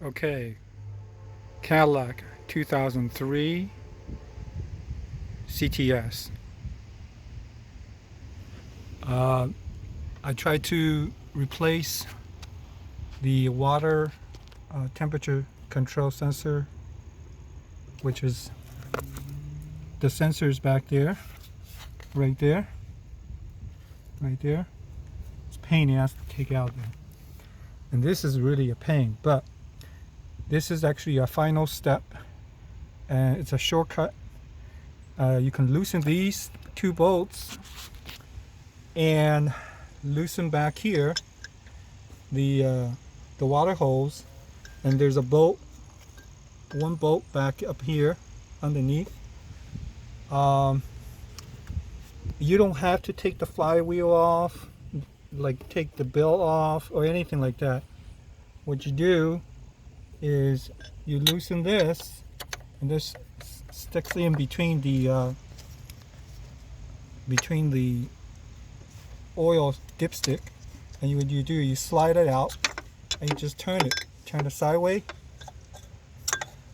Okay, Cadillac 2003 CTS. I tried to replace the water temperature control sensor, which is the sensors back there, right there, right there. It's a pain in the ass to take out there. And this is really a pain, but this is actually a final step, and it's a shortcut. You can loosen these two bolts and loosen back here the water hose, and there's a bolt, one bolt back up here underneath. You don't have to take the flywheel off, like take the belt off or anything like that. What you do is you loosen this, and this sticks in between the oil dipstick, and what you do, you slide it out and you just turn it sideways,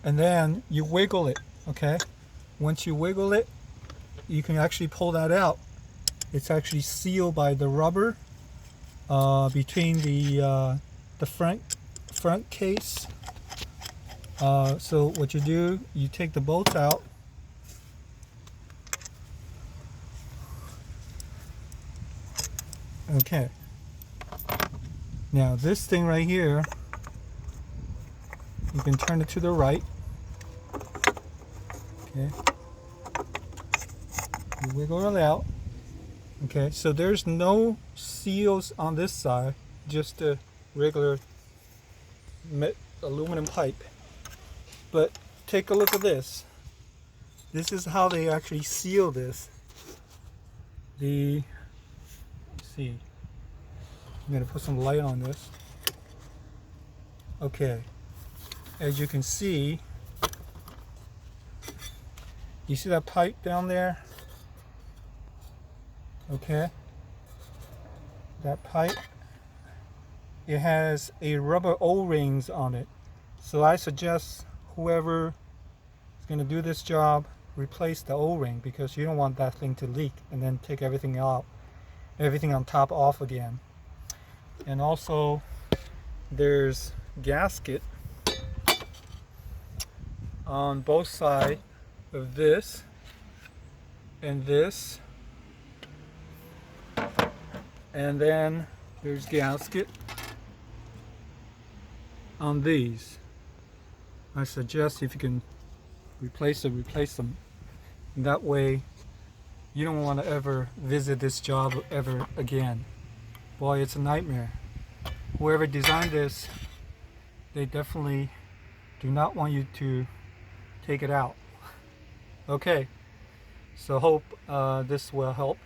and then you wiggle it. Okay, once you wiggle it, you can actually pull that out. It's actually sealed by the rubber between the front case. So what you do, you take the bolts out. Okay. Now this thing right here, you can turn it to the right. Okay. You wiggle it out. Okay, so there's no seals on this side, just a regular aluminum pipe. But take a look at this. This is how they actually seal this. Let's see. I'm gonna put some light on this. Okay. As you can see, you see that pipe down there? Okay. That pipe, it has a rubber O-rings on it. So I suggest whoever is going to do this job, replace the O-ring, because you don't want that thing to leak and then take everything out, everything on top off again. And also there's gasket on both sides of this and this, and then there's gasket on these. I suggest if you can replace them. That way you don't want to ever visit this job ever again. Boy, it's a nightmare. Whoever designed this, they definitely do not want you to take it out. Okay, so hope this will help.